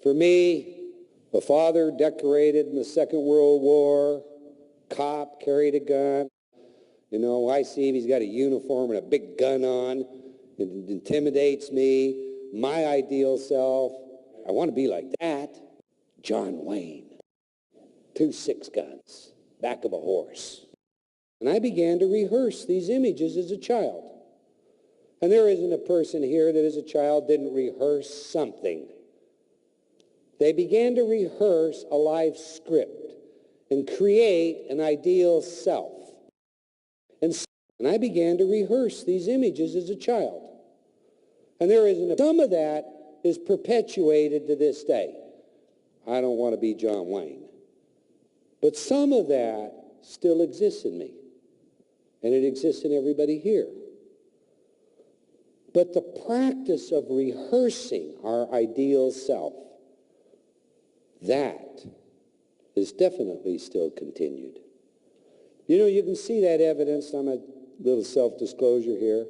For me, a father decorated in the Second World War, cop, carried a gun. You know, I see him, he's got a uniform and a big gun on. It intimidates me. My ideal self, I want to be like that. John Wayne, 2 6-guns, back of a horse. And I began to rehearse these images as a child. And there isn't a person here that as a child didn't rehearse something. They began to rehearse a life script and create an ideal self. And I began to rehearse these images as a child. And there isn't some of that is perpetuated to this day. I don't want to be John Wayne. But some of that still exists in me. And it exists in everybody here. But the practice of rehearsing our ideal self, that is definitely still continued. You know, you can see that evidence. I'm a little self-disclosure here.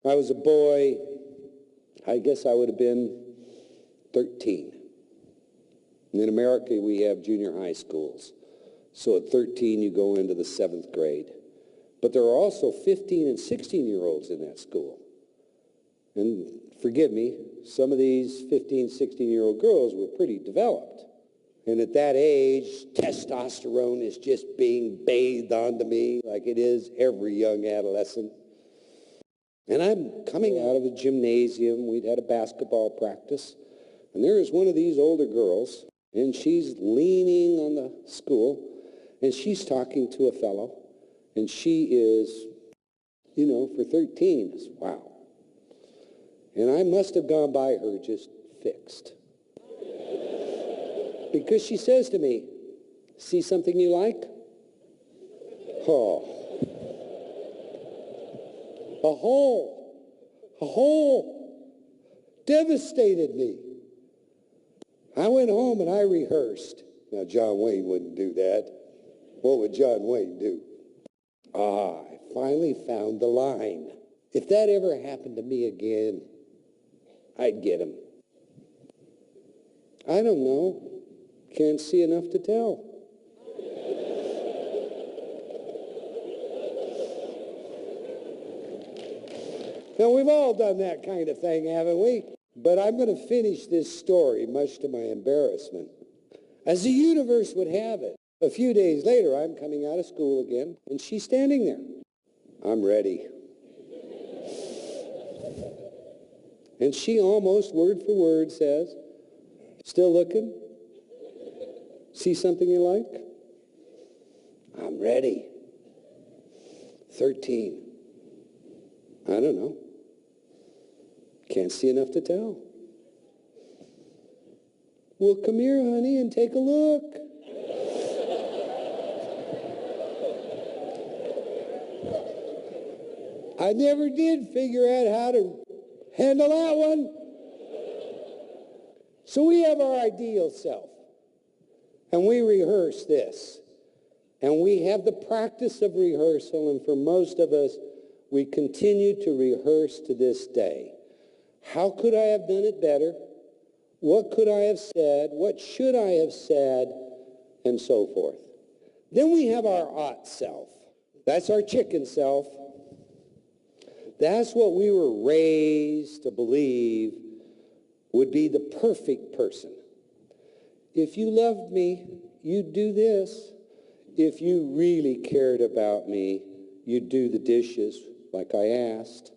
I was a boy, I guess I would have been 13. And in America, we have junior high schools. So at 13, you go into the 7th grade. But there are also 15 and 16-year-olds in that school. And forgive me, some of these 15, 16-year-old girls were pretty developed. And at that age, testosterone is just being bathed onto me like it is every young adolescent. And I'm coming out of a gymnasium. We'd had a basketball practice. And there is one of these older girls, and she's leaning on the school, and she's talking to a fellow. And she is, you know, for 13, is wow. And I must have gone by her just fixed. Because she says to me, see something you like? Oh. A hole devastated me. I went home and I rehearsed. Now, John Wayne wouldn't do that. What would John Wayne do? I finally found the line. If that ever happened to me again, I'd get him. I don't know. Can't see enough to tell. Now, we've all done that kind of thing, haven't we? But I'm going to finish this story, much to my embarrassment. As the universe would have it, a few days later, I'm coming out of school again, and she's standing there. I'm ready. And she almost word for word says, still looking? See something you like? I'm ready. 13. I don't know. Can't see enough to tell. Well, come here, honey, and take a look. I never did figure out how to handle that one. So we have our ideal self, and we rehearse this, and we have the practice of rehearsal, and for most of us, we continue to rehearse to this day. How could I have done it better? What could I have said? What should I have said? And so forth. Then we have our ought self. That's our chicken self. That's what we were raised to believe would be the perfect person. If you loved me, you'd do this. If you really cared about me, you'd do the dishes like I asked.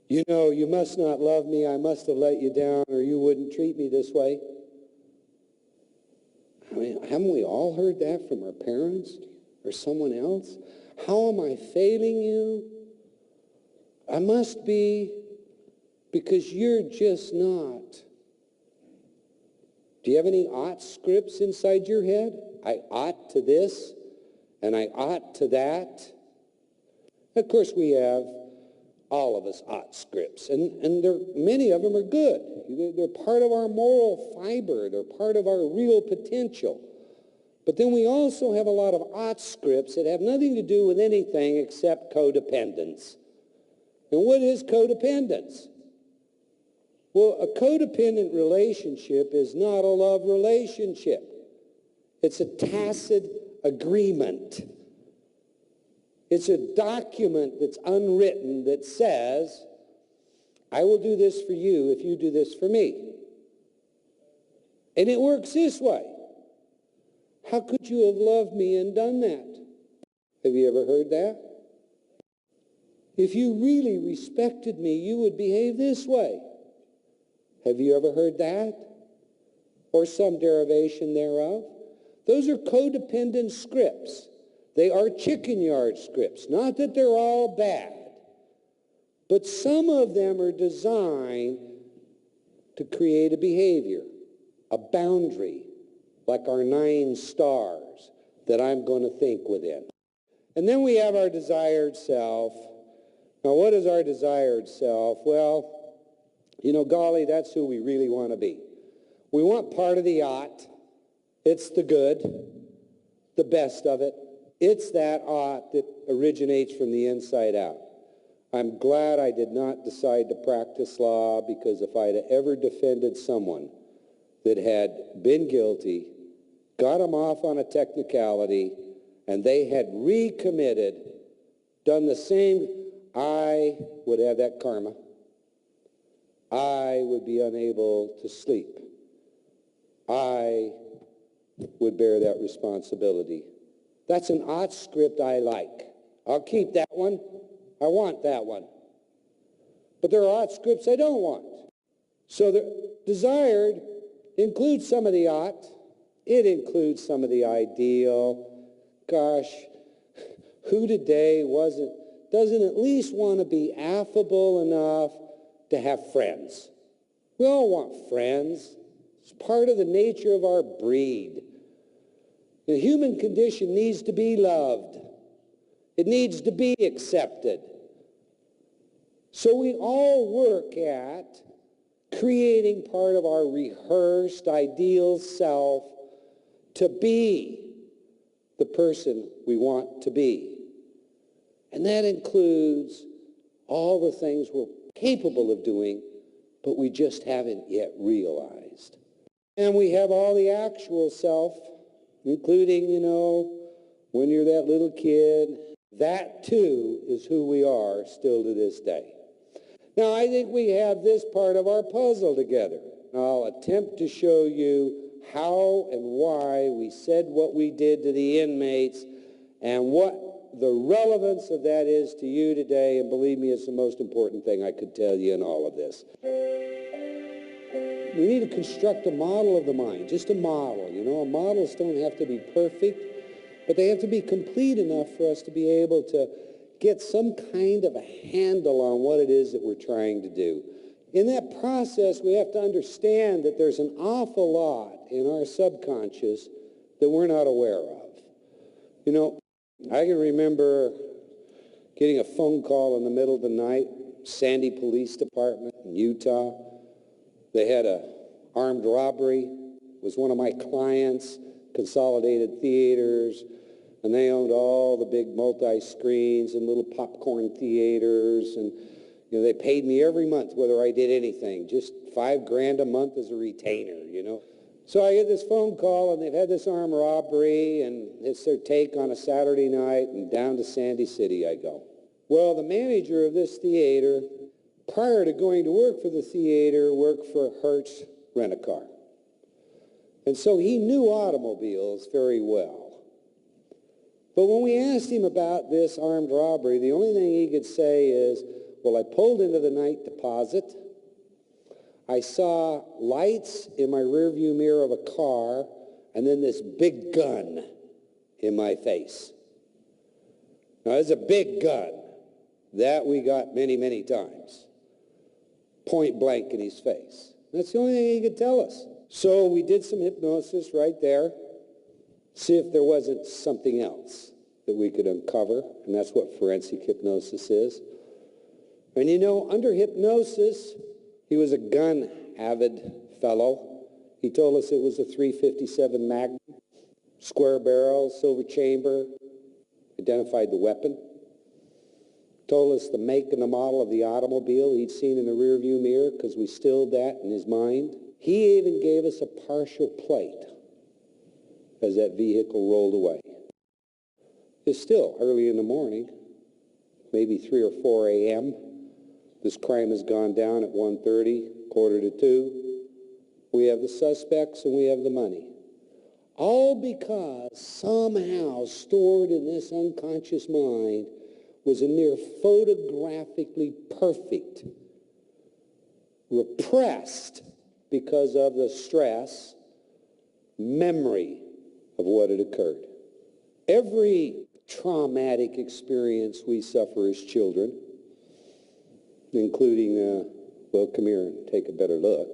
You know, you must not love me. I must have let you down, or you wouldn't treat me this way. I mean, haven't we all heard that from our parents or someone else? How am I failing you? I must be, because you're just not. Do you have any ought scripts inside your head? I ought to this, and I ought to that. Of course, we have, all of us, ought scripts, and many of them are good. They're part of our moral fiber. They're part of our real potential. But then we also have a lot of ought scripts that have nothing to do with anything except codependence. And what is codependence? Well, a codependent relationship is not a love relationship. It's a tacit agreement. It's a document that's unwritten that says, I will do this for you if you do this for me. And it works this way. How could you have loved me and done that? Have you ever heard that? If you really respected me, you would behave this way. Have you ever heard that? Or some derivation thereof? Those are codependent scripts. They are chicken yard scripts. Not that they're all bad, but some of them are designed to create a behavior, a boundary, like our 9 stars that I'm going to think within. And then we have our desired self. Now, what is our desired self? Well, you know, golly, that's who we really want to be. We want part of the yacht. It's the good, the best of it. It's that ought that originates from the inside out. I'm glad I did not decide to practice law, because if I'd ever defended someone that had been guilty, got them off on a technicality, and they had recommitted, done the same, I would have that karma. I would be unable to sleep. I would bear that responsibility. That's an ought script I like. I'll keep that one. I want that one. But there are ought scripts I don't want. So the desired includes some of the ought. It includes some of the ideal. Gosh, who today doesn't at least want to be affable enough to have friends? We all want friends. It's part of the nature of our breed. The human condition needs to be loved. It needs to be accepted. So we all work at creating part of our rehearsed ideal self to be the person we want to be. And that includes all the things we're capable of doing, but we just haven't yet realized. And we have all the actual self, including, you know, when you're that little kid. That, too, is who we are still to this day. Now, I think we have this part of our puzzle together. I'll attempt to show you how and why we said what we did to the inmates and what the relevance of that is to you today. And believe me, it's the most important thing I could tell you in all of this. We need to construct a model of the mind, just a model. You know, models don't have to be perfect, but they have to be complete enough for us to be able to get some kind of a handle on what it is that we're trying to do. In that process, we have to understand that there's an awful lot in our subconscious that we're not aware of. You know, I can remember getting a phone call in the middle of the night, Sandy Police Department in Utah. They had an armed robbery. It was one of my clients, Consolidated Theaters, and they owned all the big multi-screens and little popcorn theaters, and you know, they paid me every month whether I did anything, just $5,000 a month as a retainer, you know. So I get this phone call, and they've had this armed robbery, and it's their take on a Saturday night, and down to Sandy City I go. Well, the manager of this theater, prior to going to work for the theater, worked for Hertz Rent-A-Car. And so he knew automobiles very well. But when we asked him about this armed robbery, the only thing he could say is, well, I pulled into the night deposit. I saw lights in my rearview mirror of a car, and then this big gun in my face. Now, it's a big gun that we got many, many times. Point blank in his face. That's the only thing he could tell us. So we did some hypnosis right there, see if there wasn't something else that we could uncover, and that's what forensic hypnosis is. And you know, under hypnosis, he was a gun-avid fellow. He told us it was a .357 Magnum, square barrel, silver chamber, identified the weapon. told us the make and the model of the automobile he'd seen in the rearview mirror because we stilled that in his mind. He even gave us a partial plate as that vehicle rolled away. It's still early in the morning, maybe 3 or 4 a.m. This crime has gone down at 1:30, 1:45. We have the suspects and we have the money. All because somehow stored in this unconscious mind was a near photographically perfect, repressed because of the stress, memory of what had occurred. Every traumatic experience we suffer as children, including, well, come here and take a better look.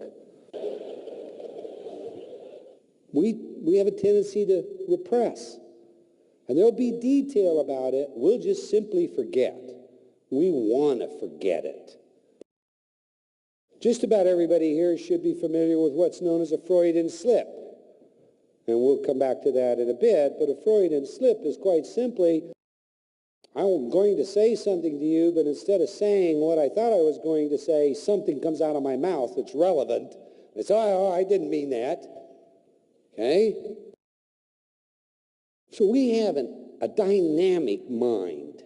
We have a tendency to repress. And there'll be detail about it. We'll just simply forget. We want to forget it. Just about everybody here should be familiar with what's known as a Freudian slip. And we'll come back to that in a bit, but a Freudian slip is quite simply, I'm going to say something to you, but instead of saying what I thought I was going to say, something comes out of my mouth that's relevant. It's, oh, I didn't mean that. Okay? So we have a dynamic mind.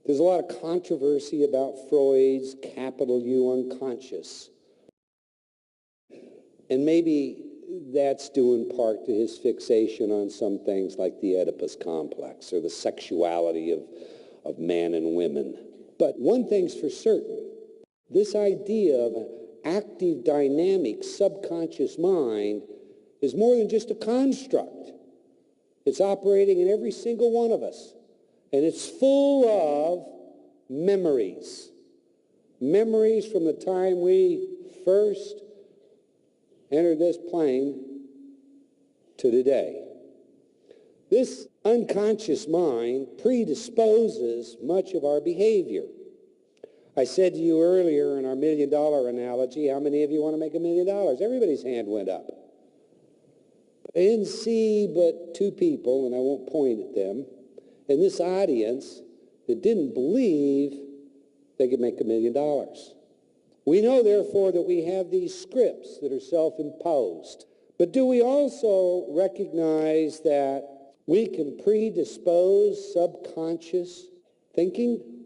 There's a lot of controversy about Freud's capital U unconscious. And maybe that's due in part to his fixation on some things like the Oedipus complex or the sexuality of man and women. But one thing's for certain, this idea of an active, dynamic, subconscious mind is more than just a construct. It's operating in every single one of us. And it's full of memories. Memories from the time we first entered this plane to today. This unconscious mind predisposes much of our behavior. I said to you earlier in our $1 million analogy, how many of you want to make $1 million? Everybody's hand went up. I didn't see but 2 people, and I won't point at them, in this audience that didn't believe they could make $1 million. We know, therefore, that we have these scripts that are self-imposed. But do we also recognize that we can predispose subconscious thinking?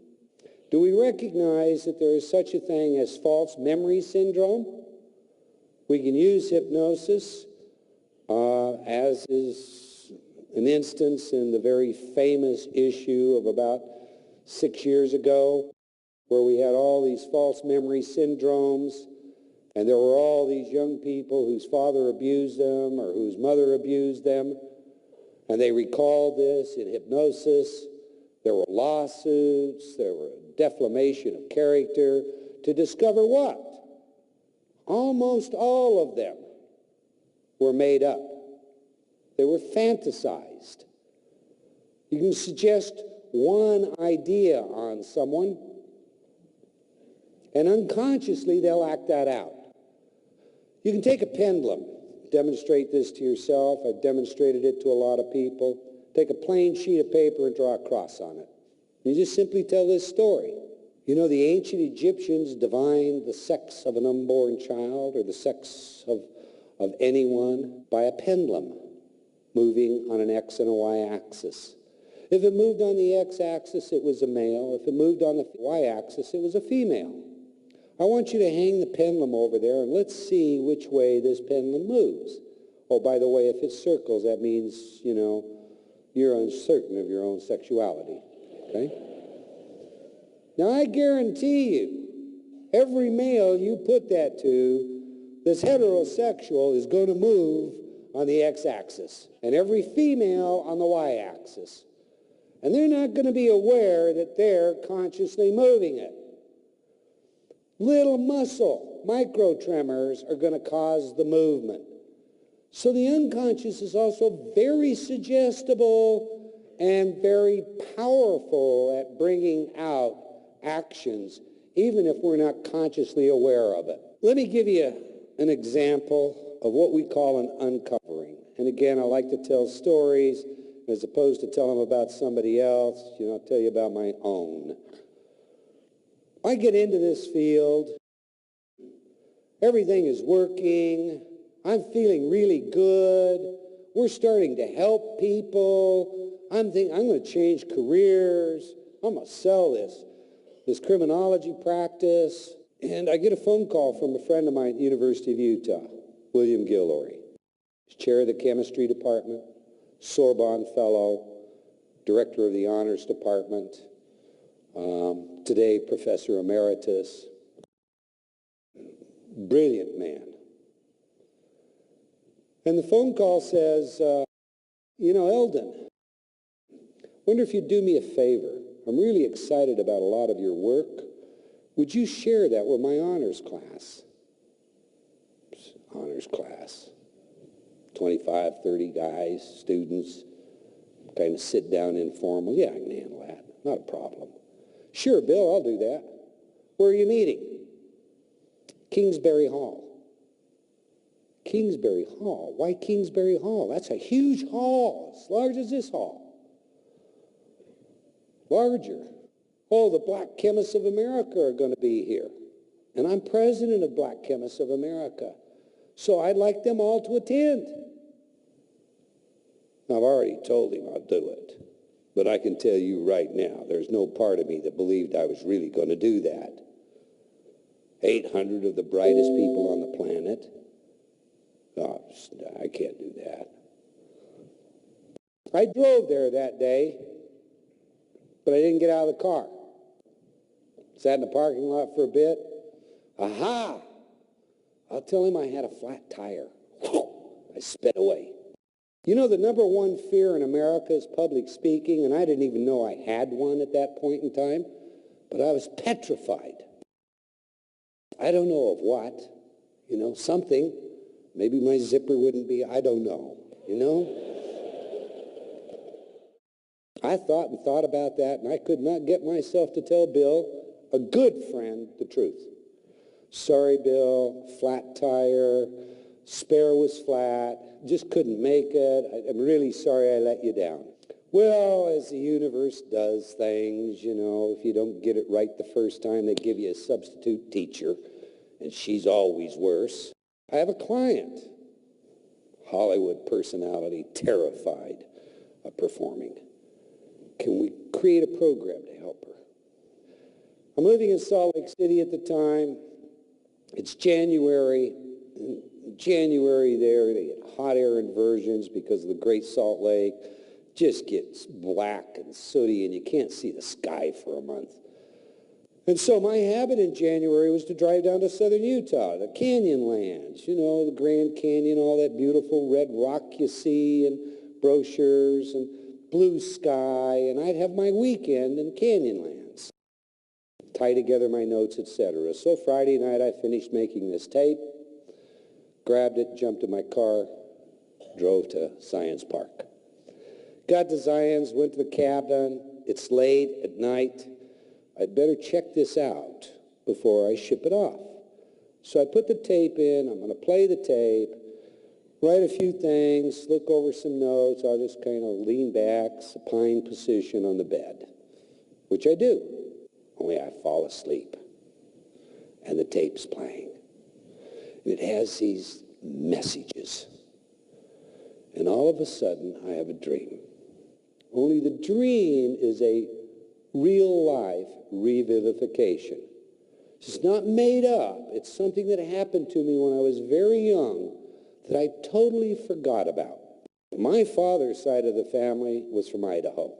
Do we recognize that there is such a thing as false memory syndrome? We can use hypnosis, as is an instance in the very famous issue of about 6 years ago, where we had all these false memory syndromes, and there were all these young people whose father abused them or whose mother abused them, and they recalled this in hypnosis. There were lawsuits, there were defamation of character, to discover what? Almost all of them were made up. They were fantasized. You can suggest one idea on someone, and unconsciously they'll act that out. You can take a pendulum, demonstrate this to yourself. I've demonstrated it to a lot of people. Take a plain sheet of paper and draw a cross on it. You just simply tell this story. You know, the ancient Egyptians divined the sex of an unborn child or the sex of anyone by a pendulum moving on an X and a Y axis. If it moved on the X-axis, it was a male. If it moved on the Y-axis, it was a female. I want you to hang the pendulum over there, and let's see which way this pendulum moves. Oh, by the way, if it circles, that means, you know, you're uncertain of your own sexuality. Okay? Now, I guarantee you, every male you put that to that's heterosexual is going to move on the X-axis, and every female on the Y-axis. And they're not going to be aware that they're consciously moving it. Little muscle, microtremors are going to cause the movement. So the unconscious is also very suggestible and very powerful at bringing out actions, even if we're not consciously aware of it. Let me give you an example of what we call an uncovering. And again, I like to tell stories as opposed to tell them about somebody else, I'll tell you about my own. I get into this field. Everything is working. I'm feeling really good. We're starting to help people. I'm thinking, I'm going to change careers. I'm going to sell this criminology practice. And I get a phone call from a friend of mine at the University of Utah, William Gillory. He's chair of the chemistry department, Sorbonne fellow, director of the honors department, today professor emeritus. Brilliant man. And the phone call says, Eldon, wonder if you'd do me a favor. I'm really excited about a lot of your work. Would you share that with my honors class? Honors class. 25, 30 guys, students, kind of sit down informal. Yeah, I can handle that. Not a problem. Sure, Bill, I'll do that. Where are you meeting? Kingsbury Hall. Kingsbury Hall? Why Kingsbury Hall? That's a huge hall, as large as this hall. Larger. Oh, the Black Chemists of America are going to be here. And I'm president of Black Chemists of America. So I'd like them all to attend. Now, I've already told him I'll do it. But I can tell you right now, there's no part of me that believed I was really going to do that. 800 of the brightest people on the planet. Oh, I can't do that. I drove there that day, but I didn't get out of the car. Sat in the parking lot for a bit. Aha! I'll tell him I had a flat tire. I sped away. You know, the number one fear in America is public speaking, and I didn't even know I had one at that point in time, but I was petrified. I don't know of what, something. Maybe my zipper wouldn't be, I don't know, I thought and thought about that, and I could not get myself to tell Bill, a good friend, the truth. Sorry, Bill, flat tire, spare was flat, just couldn't make it. I'm really sorry I let you down. Well, as the universe does things, if you don't get it right the first time, they give you a substitute teacher, and she's always worse. I have a client, Hollywood personality, terrified of performing. Can we create a program to help her? I'm living in Salt Lake City at the time. It's January. In January there, they get hot air inversions because of the Great Salt Lake. Just gets black and sooty, and you can't see the sky for a month. And so my habit in January was to drive down to southern Utah, the Canyonlands, the Grand Canyon, all that beautiful red rock you see, and brochures, and blue sky, and I'd have my weekend in Canyonlands. Tie together my notes, etc. So Friday night I finished making this tape, grabbed it, jumped in my car, drove to Science Park. Got to Zions, went to the cabin. It's late at night. I'd better check this out before I ship it off. So I put the tape in. I'm going to play the tape, write a few things, look over some notes. I'll just kind of lean back, supine position on the bed, which I do. Only I fall asleep, and the tape's playing. And it has these messages. And all of a sudden, I have a dream. Only the dream is a real-life revivification. It's not made up. It's something that happened to me when I was very young that I totally forgot about. My father's side of the family was from Idaho.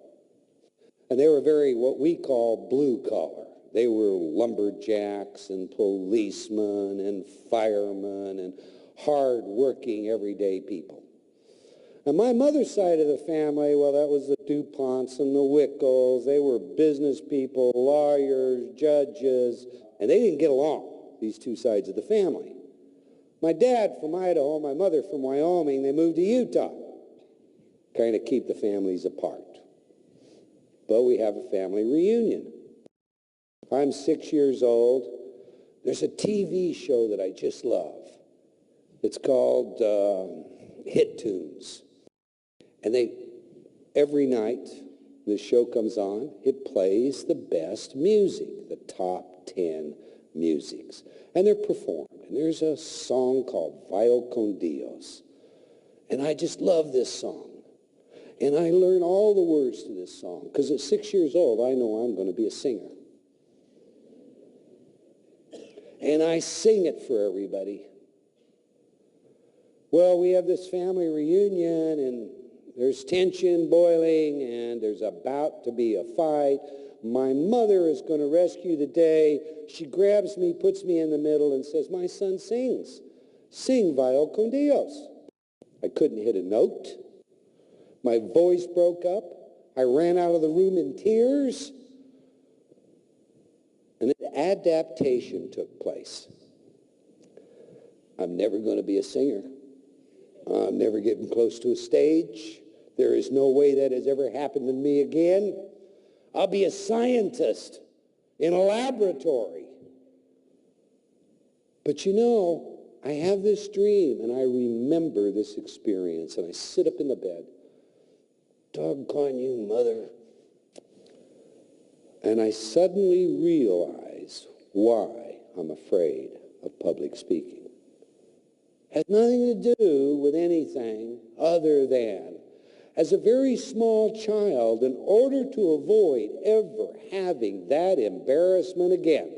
And they were very, what we call, blue-collar. They were lumberjacks and policemen and firemen and hard-working, everyday people. And my mother's side of the family, well, that was the DuPonts and the Wickles. They were business people, lawyers, judges, and they didn't get along, these two sides of the family. My dad from Idaho, my mother from Wyoming, they moved to Utah, kind of keep the families apart. But we have a family reunion. I'm 6 years old. There's a TV show that I just love. It's called Hit Tunes. And they Every night the show comes on, it plays the best music, the top 10 musics. And they're performed. And there's a song called Vaya con Dios. And I just love this song. And I learn all the words to this song, because at 6 years old, I know I'm going to be a singer. And I sing it for everybody. Well, we have this family reunion, and there's tension boiling, and there's about to be a fight. My mother is going to rescue the day. She grabs me, puts me in the middle, and says, "My son sings. Sing Vaya con Dios." I couldn't hit a note. My voice broke up. I ran out of the room in tears. And an adaptation took place. I'm never going to be a singer. I'm never getting close to a stage. There is no way that has ever happened to me again. I'll be a scientist in a laboratory. But you know, I have this dream, and I remember this experience, and I sit up in the bed. Doggone you, Mother. And I suddenly realize why I'm afraid of public speaking. It has nothing to do with anything other than, as a very small child, in order to avoid ever having that embarrassment again,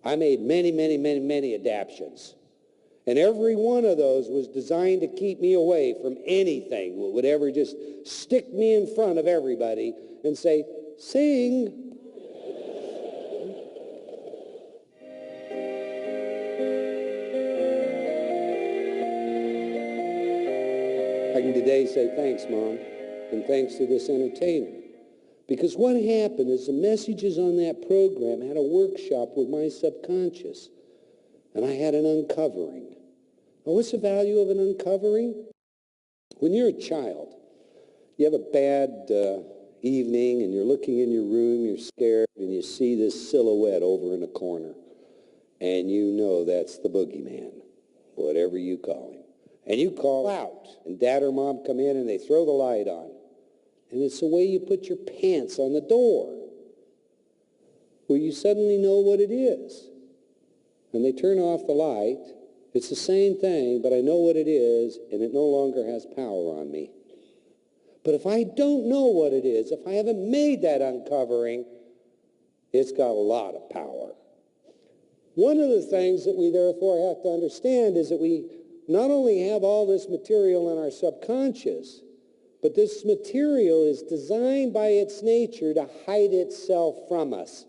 I made many adaptations. And every one of those was designed to keep me away from anything that would ever just stick me in front of everybody and say, "Sing." I can today say thanks, Mom, and thanks to this entertainer. Because what happened is the messages on that program had a workshop with my subconscious, and I had an uncovering. Now, what's the value of an uncovering? When you're a child, you have a bad evening, and you're looking in your room, you're scared, and you see this silhouette over in a corner, and you know that's the boogeyman, whatever you call him. And you call out, and Dad or Mom come in, and they throw the light on. And it's the way you put your pants on the door, where you suddenly know what it is. And they turn off the light. It's the same thing, but I know what it is, and it no longer has power on me. But if I don't know what it is, if I haven't made that uncovering, it's got a lot of power. One of the things that we therefore have to understand is that we not only have all this material in our subconscious, but this material is designed by its nature to hide itself from us.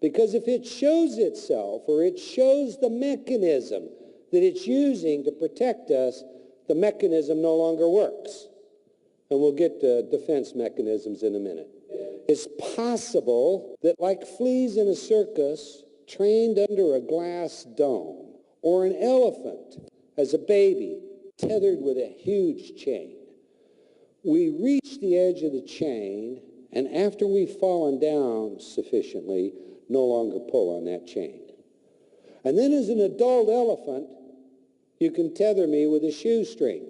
Because if it shows itself, or it shows the mechanism that it's using to protect us, the mechanism no longer works. And we'll get to defense mechanisms in a minute. It's possible that, like fleas in a circus, trained under a glass dome, or an elephant as a baby, tethered with a huge chain, we reach the edge of the chain, and after we've fallen down sufficiently, no longer pull on that chain. And then as an adult elephant, you can tether me with a shoestring.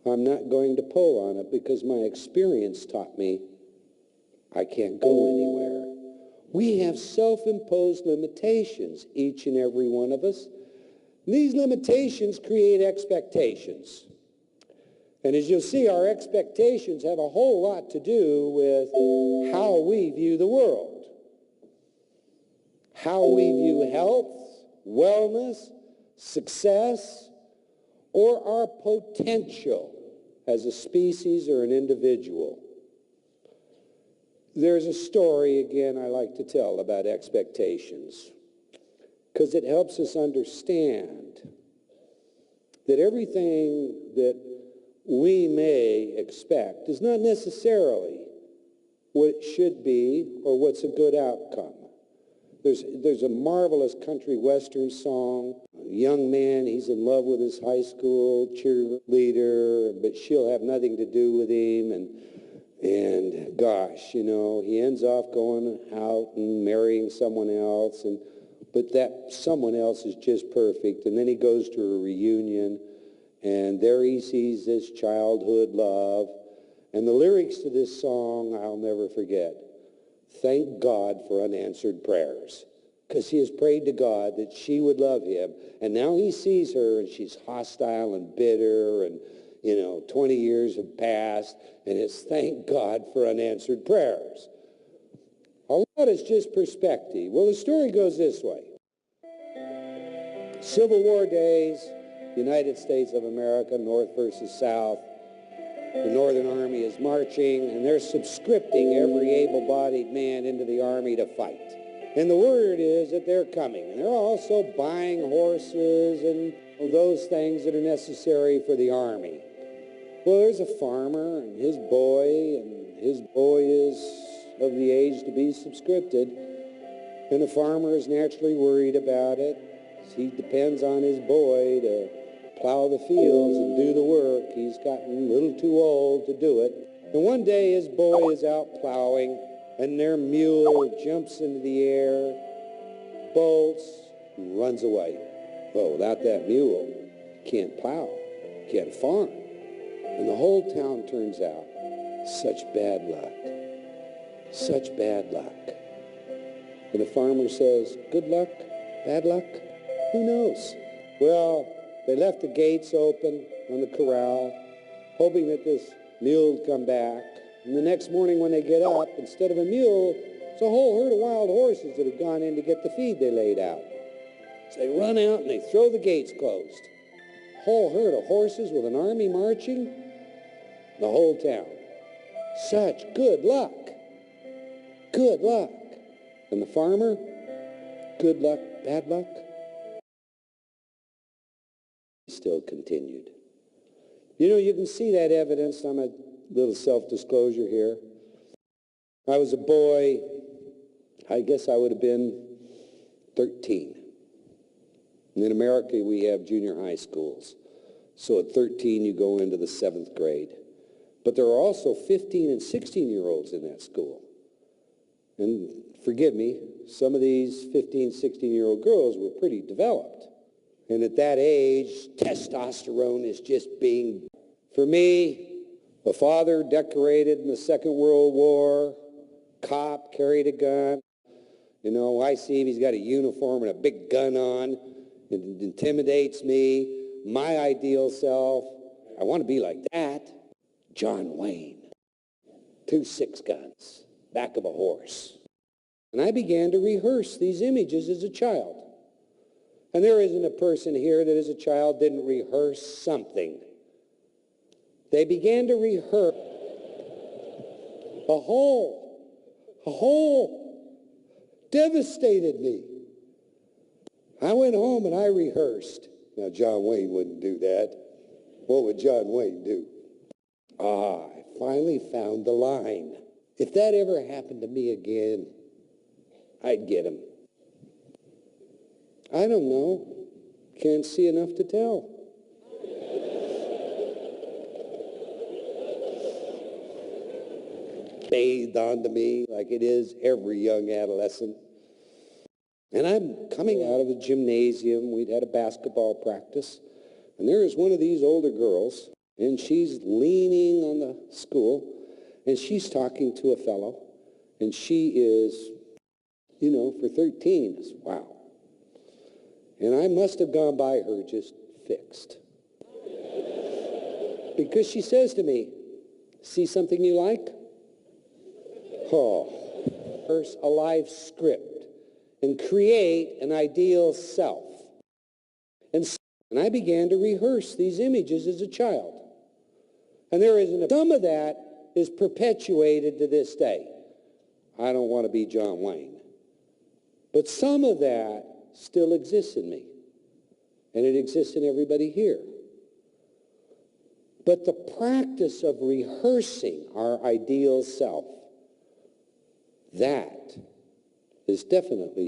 I'm not going to pull on it because my experience taught me I can't go anywhere. We have self-imposed limitations, each and every one of us. These limitations create expectations. And as you'll see, our expectations have a whole lot to do with how we view the world, how we view health, wellness, success, or our potential as a species or an individual. There's a story, again, I like to tell about expectations, because it helps us understand that everything that we may expect is not necessarily what it should be or what's a good outcome. There's a marvelous country western song. A young man, he's in love with his high school cheerleader, but she'll have nothing to do with him. And gosh, you know, he ends off going out and marrying someone else. But that someone else is just perfect. And then he goes to a reunion, And there he sees this childhood love. And the lyrics to this song I'll never forget. Thank God for unanswered prayers. Because he has prayed to God that she would love him. And now he sees her and she's hostile and bitter and, 20 years have passed. And it's thank God for unanswered prayers. All that is just perspective. Well, the story goes this way. Civil War days, United States of America, North versus South. The Northern Army is marching, and they're subscripting every able-bodied man into the Army to fight. And the word is that they're coming. And they're also buying horses and those things that are necessary for the Army. Well, there's a farmer and his boy is of the age to be subscripted. And the farmer is naturally worried about it. He depends on his boy to plow the fields and do the work. He's gotten a little too old to do it. And one day his boy is out plowing, and their mule jumps into the air, bolts, and runs away. Well, without that mule, can't plow, can't farm. And the whole town turns out. Such bad luck. Such bad luck. And the farmer says, good luck, bad luck, who knows? Well, they left the gates open on the corral, hoping that this mule would come back. And the next morning when they get up, instead of a mule, it's a whole herd of wild horses that have gone in to get the feed they laid out. So they run out and they throw the gates closed. A whole herd of horses with an army marching, the whole town. Such good luck. Good luck. And the farmer, good luck, bad luck. Still continued. You can see that evidence. I'm a little self-disclosure here. I was a boy, I guess I would have been 13. And in America, we have junior high schools. So at 13, you go into the 7th grade. But there are also 15 and 16-year-olds in that school. And forgive me, some of these 15, 16-year-old girls were pretty developed. And at that age, testosterone is just being, for me, a father decorated in the Second World War, cop, carried a gun. I see him, he's got a uniform and a big gun on. It intimidates me. My ideal self, I want to be like that. John Wayne, 2 6-guns, back of a horse. And I began to rehearse these images as a child. And there isn't a person here that as a child didn't rehearse something. They began to rehearse a whole devastated me. I went home and I rehearsed. Now, John Wayne wouldn't do that. What would John Wayne do? I finally found the line. If that ever happened to me again, I'd get him. I don't know. Can't see enough to tell. Bathed onto me like it is every young adolescent. And I'm coming out of the gymnasium. We'd had a basketball practice. And there is one of these older girls, and she's leaning on the stool, and she's talking to a fellow. And she is, for 13, is wow. And I must have gone by her just fixed. Because she says to me, see something you like? Rehearse a life script and create an ideal self. And I began to rehearse these images as a child. And some of that is perpetuated to this day. I don't want to be John Wayne. But some of that still exists in me. And it exists in everybody here. But the practice of rehearsing our ideal self, that is definitely